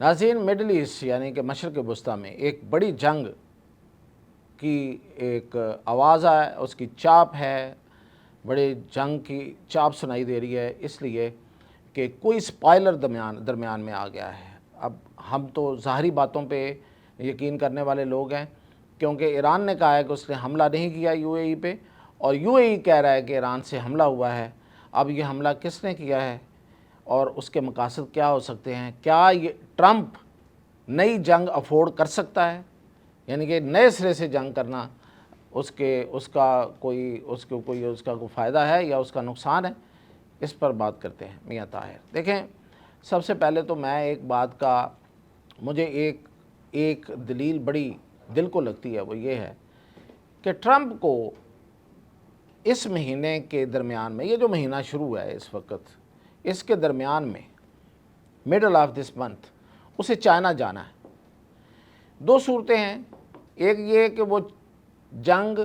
ناظرین، middle asset یعنی کہ مشرق وسطیٰ میں ایک بڑی جنگ کی ایک آواز ہے، اس کی چاپ ہے، بڑے جنگ کی چاپ سنائی دے رہی ہے، اس لیے کہ کوئی سپائلر درمیان میں آ گیا ہے۔ اب ہم تو ظاہری باتوں پہ یقین کرنے والے لوگ ہیں، کیونکہ ایران نے کہا ہے کہ اس نے حملہ نہیں کیا یو اے ای پہ، اور یو اے ای کہہ رہا ہے کہ ایران سے حملہ ہوا ہے۔ اب یہ حملہ کس نے کیا ہے اور اس کے مقاصد کیا ہو سکتے ہیں؟ کیا یہ ٹرمپ نئی جنگ افورڈ کر سکتا ہے؟ یعنی کہ نئے سرے سے جنگ کرنا اس کا کوئی فائدہ ہے یا اس کا نقصان ہے؟ اس پر بات کرتے ہیں میاں طاہر۔ دیکھیں، سب سے پہلے تو میں ایک بات کا مجھے ایک دلیل بڑی دل کو لگتی ہے، وہ یہ ہے کہ ٹرمپ کو اس مہینے کے درمیان میں، یہ جو مہینہ شروع ہے اس وقت، اس کے درمیان میں مڈل آف دس منتھ اسے چائنا جانا ہے۔ دو صورتیں ہیں، ایک یہ کہ وہ جنگ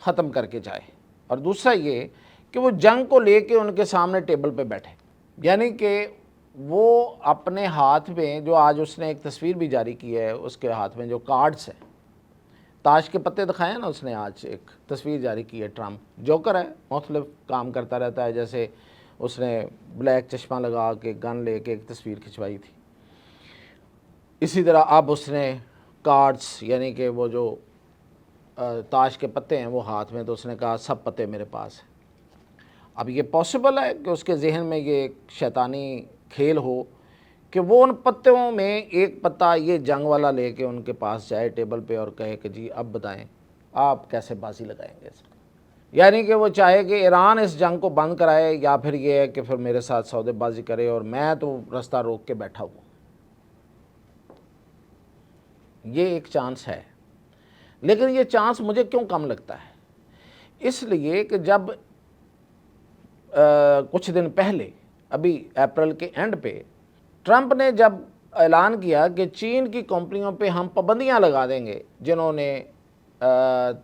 ختم کر کے جائے، اور دوسرا یہ کہ وہ جنگ کو لے کے ان کے سامنے ٹیبل پہ بیٹھے۔ یعنی کہ وہ اپنے ہاتھ میں، جو آج اس نے ایک تصویر بھی جاری کی ہے، اس کے ہاتھ میں جو کارڈز ہیں، تاش کے پتے دکھائے ہیں نا، اس نے آج ایک تصویر جاری کی ہے۔ ٹرمپ جوکر ہے، مختلف کام کرتا رہتا ہے، جیسے اس نے بلیک چشمہ لگا کے گن لے کے ایک تصویر کھنچوائی تھی، اسی طرح اب اس نے کارڈز یعنی کہ وہ جو تاش کے پتے ہیں وہ ہاتھ میں، تو اس نے کہا سب پتے میرے پاس ہیں۔ اب یہ پاسبل ہے کہ اس کے ذہن میں یہ ایک شیطانی کھیل ہو کہ وہ ان پتوں میں ایک پتا یہ جنگ والا لے کے ان کے پاس جائے ٹیبل پہ اور کہے کہ جی اب بتائیں آپ کیسے بازی لگائیں گے اس میں۔ یعنی کہ وہ چاہے کہ ایران اس جنگ کو بند کرائے، یا پھر یہ ہے کہ پھر میرے ساتھ سودے بازی کرے اور میں تو رستہ روک کے بیٹھا ہوں۔ یہ ایک چانس ہے، لیکن یہ چانس مجھے کیوں کم لگتا ہے؟ اس لیے کہ جب کچھ دن پہلے، ابھی اپریل کے اینڈ پہ، ٹرمپ نے جب اعلان کیا کہ چین کی کمپنیوں پہ ہم پابندیاں لگا دیں گے جنہوں نے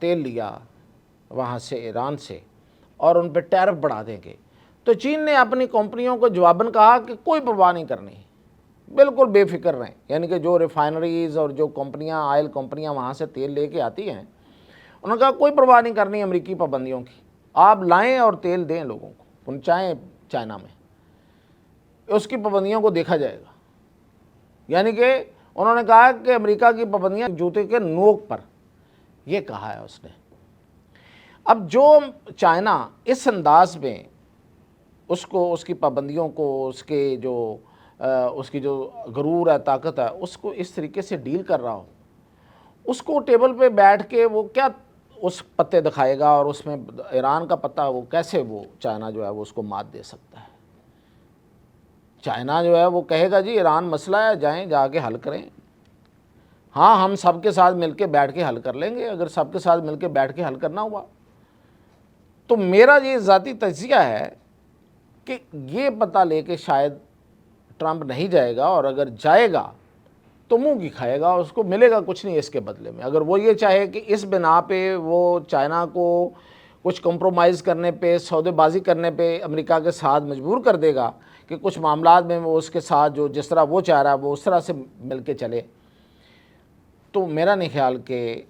تیل لیا وہاں سے ایران سے، اور ان پہ ٹیرف بڑھا دیں گے، تو چین نے اپنی کمپنیوں کو جواباً کہا کہ کوئی پرواہ نہیں کرنی، بالکل بے فکر رہیں۔ یعنی کہ جو ریفائنریز اور جو کمپنیاں، آئل کمپنیاں وہاں سے تیل لے کے آتی ہیں، انہوں نے کہا کوئی پرواہ نہیں کرنی امریکی پابندیوں کی، آپ لائیں اور تیل دیں لوگوں کو، پہنچائیں چائنا میں، اس کی پابندیوں کو دیکھا جائے گا۔ یعنی کہ انہوں نے کہا کہ امریکہ کی پابندیاں جوتے کے نوک پر، یہ کہا ہے اس نے۔ اب جو چائنا اس انداز میں اس کی پابندیوں کو، اس کی جو غرور ہے، طاقت ہے، اس کو اس طریقے سے ڈیل کر رہا ہو، اس کو ٹیبل پہ بیٹھ کے وہ کیا اس پتے دکھائے گا، اور اس میں ایران کا پتہ وہ کیسے وہ چائنا جو ہے وہ اس کو مات دے سکتا ہے؟ چائنا جو ہے وہ کہے گا جی ایران مسئلہ ہے، جائیں جا کے حل کریں، ہاں ہم سب کے ساتھ مل کے بیٹھ کے حل کر لیں گے۔ اگر سب کے ساتھ مل کے بیٹھ کے حل کرنا ہوا تو میرا یہ ذاتی تجزیہ ہے کہ یہ پتہ لے کے شاید ٹرمپ نہیں جائے گا، اور اگر جائے گا تو منہ کی کھائے گا، اس کو ملے گا کچھ نہیں اس کے بدلے میں۔ اگر وہ یہ چاہے کہ اس بنا پہ وہ چائنا کو کچھ کمپرومائز کرنے پہ، سودے بازی کرنے پہ امریکہ کے ساتھ مجبور کر دے گا کہ کچھ معاملات میں وہ اس کے ساتھ جو جس طرح وہ چاہ رہا ہے وہ اس طرح سے مل کے چلے، تو میرا نہیں خیال کہ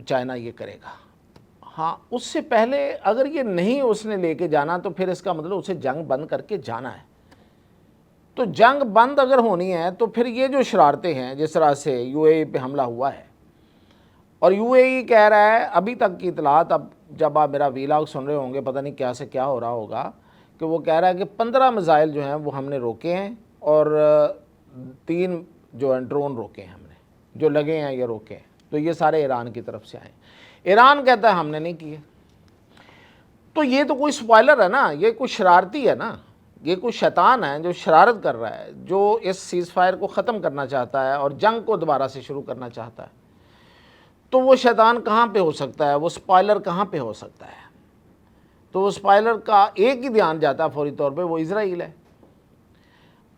چائنا یہ کرے گا۔ ہاں، اس سے پہلے اگر یہ نہیں اس نے لے کے جانا تو پھر اس کا مطلب اسے جنگ بند کر کے جانا ہے۔ تو جنگ بند اگر ہونی ہے تو پھر یہ جو شرارتیں ہیں، جس طرح سے یو اے ای پہ حملہ ہوا ہے، اور یو اے ای کہہ رہا ہے ابھی تک کی اطلاعات، اب جب آپ میرا ویلاگ سن رہے ہوں گے پتہ نہیں کیا سے کیا ہو رہا ہوگا، کہ وہ کہہ رہا ہے کہ 15 میزائل جو ہیں وہ ہم نے روکے ہیں، اور 3 جو ہیں ڈرون روکے ہیں ہم نے، جو لگے ہیں یہ روکے ہیں، تو یہ سارے ایران کی طرف سے آئے ہیں۔ ایران کہتا ہے ہم نے نہیں کیے۔ تو یہ تو کوئی سپوائلر ہے نا، یہ کوئی شرارتی ہے نا، یہ کوئی شیطان ہے جو شرارت کر رہا ہے، جو اس سیز فائر کو ختم کرنا چاہتا ہے اور جنگ کو دوبارہ سے شروع کرنا چاہتا ہے۔ تو وہ شیطان کہاں پہ ہو سکتا ہے، وہ سپوائلر کہاں پہ ہو سکتا ہے؟ تو وہ سپوائلر کا ایک ہی دھیان جاتا ہے فوری طور پہ، وہ اسرائیل ہے۔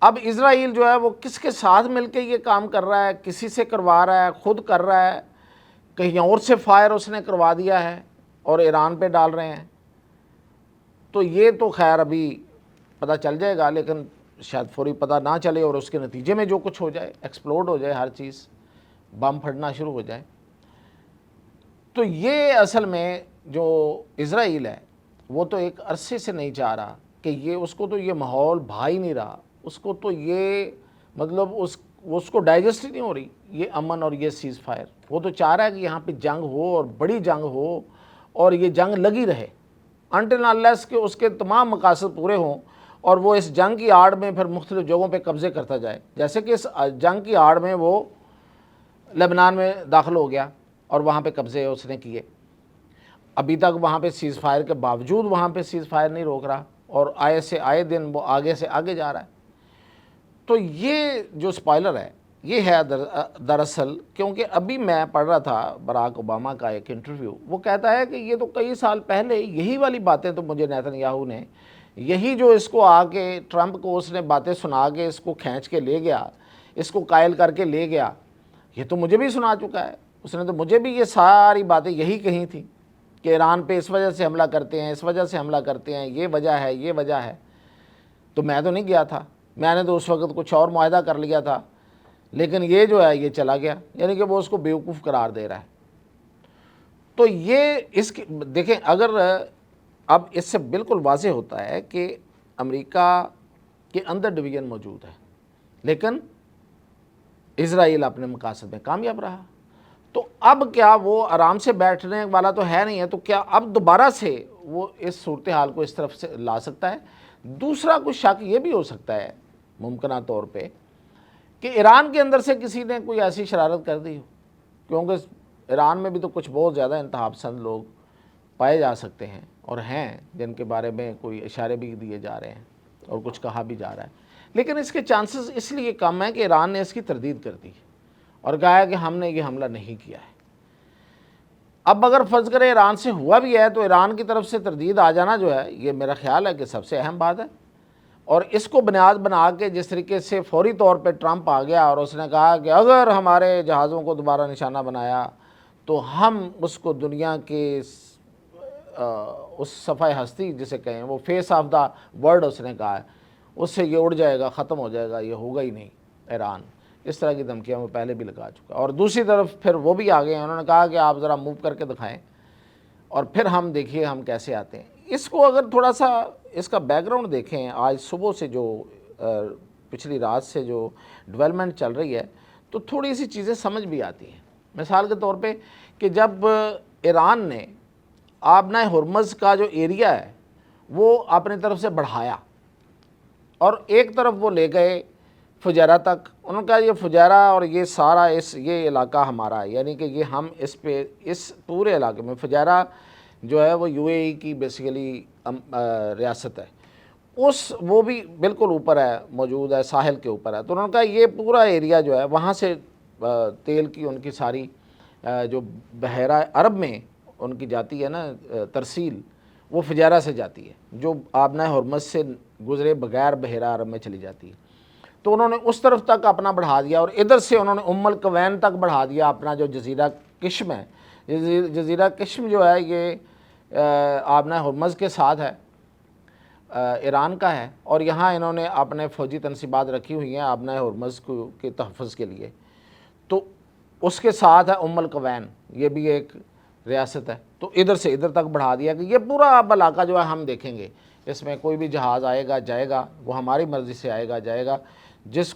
اب اسرائیل جو ہے وہ کس کے ساتھ مل کے یہ کام کر رہا ہے، کسی سے کروا رہا ہے، خود کر رہا ہے، کہیں اور سے فائر اس نے کروا دیا ہے اور ایران پہ ڈال رہے ہیں، تو یہ تو خیر ابھی پتہ چل جائے گا۔ لیکن شاید فوری پتہ نہ چلے اور اس کے نتیجے میں جو کچھ ہو جائے، ایکسپلوڈ ہو جائے، ہر چیز بم پھٹنا شروع ہو جائے۔ تو یہ اصل میں جو اسرائیل ہے وہ تو ایک عرصے سے نہیں چاہ رہا کہ یہ اس کو تو یہ ماحول بھا ہی نہیں رہا، اس کو تو یہ مطلب اس کو ڈائجسٹ ہی نہیں ہو رہی یہ امن اور یہ سیز فائر۔ وہ تو چاہ رہا ہے کہ یہاں پہ جنگ ہو اور بڑی جنگ ہو اور یہ جنگ لگی رہے انٹل انلیس کہ اس کے تمام مقاصد پورے ہوں، اور وہ اس جنگ کی آڑ میں پھر مختلف جگہوں پہ قبضے کرتا جائے، جیسے کہ اس جنگ کی آڑ میں وہ لبنان میں داخل ہو گیا اور وہاں پہ قبضے اس نے کیے۔ ابھی تک وہاں پہ سیز فائر کے باوجود وہاں پہ سیز فائر نہیں روک رہا، اور آئے سے آئے دن وہ آگے سے آگے جا رہا ہے۔ تو یہ جو سپائلر ہے یہ ہے دراصل، کیونکہ ابھی میں پڑھ رہا تھا براک اوباما کا ایک انٹرویو، وہ کہتا ہے کہ یہ تو کئی سال پہلے یہی والی باتیں تو مجھے نیتن یاہو نے، یہی جو اس کو آ کے ٹرمپ کو اس نے باتیں سنا کے اس کو کھینچ کے لے گیا، اس کو قائل کر کے لے گیا، یہ تو مجھے بھی سنا چکا ہے، اس نے تو مجھے بھی یہ ساری باتیں یہی کہی تھیں کہ ایران پہ اس وجہ سے حملہ کرتے ہیں، اس وجہ سے حملہ کرتے ہیں، یہ وجہ ہے، یہ وجہ ہے۔ تو میں تو نہیں گیا تھا، میں نے تو اس وقت کچھ اور معاہدہ کر لیا تھا، لیکن یہ جو ہے یہ چلا گیا، یعنی کہ وہ اس کو بیوقوف قرار دے رہا ہے۔ تو یہ اس کی دیکھیں، اگر اب اس سے بالکل واضح ہوتا ہے کہ امریکہ کے اندر ڈویژن موجود ہے، لیکن اسرائیل اپنے مقاصد میں کامیاب رہا۔ تو اب کیا وہ آرام سے بیٹھنے والا تو ہے نہیں ہے، تو کیا اب دوبارہ سے وہ اس صورتحال کو اس طرف سے لا سکتا ہے؟ دوسرا کچھ شک یہ بھی ہو سکتا ہے ممکنہ طور پہ کہ ایران کے اندر سے کسی نے کوئی ایسی شرارت کر دی ہو، کیونکہ ایران میں بھی تو کچھ بہت زیادہ انتہا پسند لوگ پائے جا سکتے ہیں اور ہیں، جن کے بارے میں کوئی اشارے بھی دیے جا رہے ہیں اور کچھ کہا بھی جا رہا ہے، لیکن اس کے چانسز اس لیے کم ہیں کہ ایران نے اس کی تردید کر دی اور کہا ہے کہ ہم نے یہ حملہ نہیں کیا ہے۔ اب اگر فرض کرے ایران سے ہوا بھی ہے تو ایران کی طرف سے تردید آ جانا جو ہے یہ میرا خیال ہے کہ سب سے اہم بات ہے، اور اس کو بنیاد بنا کے جس طریقے سے فوری طور پہ ٹرمپ آ گیا اور اس نے کہا کہ اگر ہمارے جہازوں کو دوبارہ نشانہ بنایا تو ہم اس کو دنیا کے اس صفحہ ہستی جسے کہیں وہ فیس آف دا ورلڈ اس نے کہا ہے، اس سے یہ اڑ جائے گا، ختم ہو جائے گا، یہ ہوگا ہی نہیں ایران۔ اس طرح کی دھمکیاں وہ پہلے بھی لگا چکا، اور دوسری طرف پھر وہ بھی آ گئے ہیں، انہوں نے کہا کہ آپ ذرا موو کر کے دکھائیں اور پھر ہم دیکھیے ہم کیسے آتے ہیں۔ اس کو اگر تھوڑا سا اس کا بیک گراؤنڈ دیکھیں، آج صبح سے جو پچھلی رات سے جو ڈیولپمنٹ چل رہی ہے تو تھوڑی سی چیزیں سمجھ بھی آتی ہیں۔ مثال کے طور پہ کہ جب ایران نے آبنائے ہرمز کا جو ایریا ہے وہ اپنی طرف سے بڑھایا اور ایک طرف وہ لے گئے فجیرہ تک، انہوں نے کہا یہ فجیرہ اور یہ سارا یہ علاقہ ہمارا ہے، یعنی کہ یہ ہم اس پورے علاقے میں، فجیرہ جو ہے وہ UAE کی بیسیکلی ریاست ہے، وہ بھی بالکل اوپر ہے، موجود ہے، ساحل کے اوپر ہے، تو انہوں نے کہا یہ پورا ایریا جو ہے وہاں سے تیل کی ان کی ساری جو بحیرہ عرب میں ان کی جاتی ہے نا ترسیل، وہ فجیرہ سے جاتی ہے، جو آبنائے ہرمز سے گزرے بغیر بحیرہ عرب میں چلی جاتی ہے۔ تو انہوں نے اس طرف تک اپنا بڑھا دیا اور ادھر سے انہوں نے القوین تک بڑھا دیا اپنا جو جزیرہ قشم ہے۔ جزیرہ قشم جو ہے یہ آبنائے ہرمز کے ساتھ ہے، ایران کا ہے، اور یہاں انہوں نے اپنے فوجی تنصیبات رکھی ہوئی ہیں آبنائے ہرمز کے تحفظ کے لیے۔ تو اس کے ساتھ ہے القوین، یہ بھی ایک ریاست ہے، تو ادھر سے ادھر تک بڑھا دیا کہ یہ پورا اب علاقہ جو ہے ہم دیکھیں گے، اس میں کوئی بھی جہاز آئے گا جائے گا، وہ ہماری مرضی سے آئے گا جائے گا، جس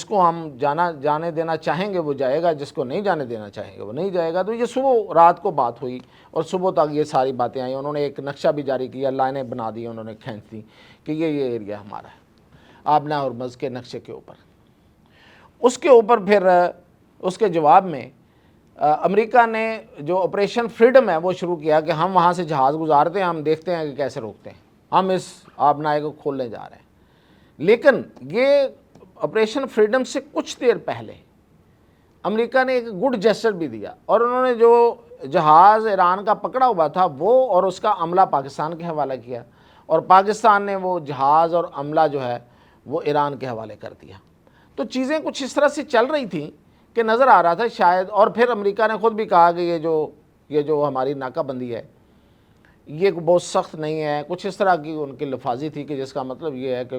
کو ہم جانے دینا چاہیں گے وہ جائے گا، جس کو نہیں جانے دینا چاہیں گے وہ نہیں جائے گا۔ تو یہ صبح رات کو بات ہوئی اور صبح تک یہ ساری باتیں آئیں، انہوں نے ایک نقشہ بھی جاری کیا، لائنیں بنا دی انہوں نے کھینچ دی کہ یہ ایریا ہمارا ہے آبنائے ہرمز کے نقشے کے اوپر۔ اس کے اوپر پھر اس کے جواب میں امریکہ نے جو آپریشن فریڈم ہے وہ شروع کیا کہ ہم وہاں سے جہاز گزارتے ہیں، ہم دیکھتے ہیں کہ کیسے روکتے ہیں، ہم اس آبنائے کو کھولنے جا رہے ہیں۔ لیکن یہ آپریشن فریڈم سے کچھ دیر پہلے امریکہ نے ایک گڈ جیسچر بھی دیا، اور انہوں نے جو جہاز ایران کا پکڑا ہوا تھا وہ اور اس کا عملہ پاکستان کے حوالے کیا، اور پاکستان نے وہ جہاز اور عملہ جو ہے وہ ایران کے حوالے کر دیا۔ تو چیزیں کچھ اس طرح سے چل رہی تھیں کہ نظر آ رہا تھا شاید، اور پھر امریکہ نے خود بھی کہا کہ یہ جو ہماری ناکہ بندی ہے یہ بہت سخت نہیں ہے، کچھ اس طرح کی ان کی لفاظی تھی کہ جس کا مطلب یہ ہے کہ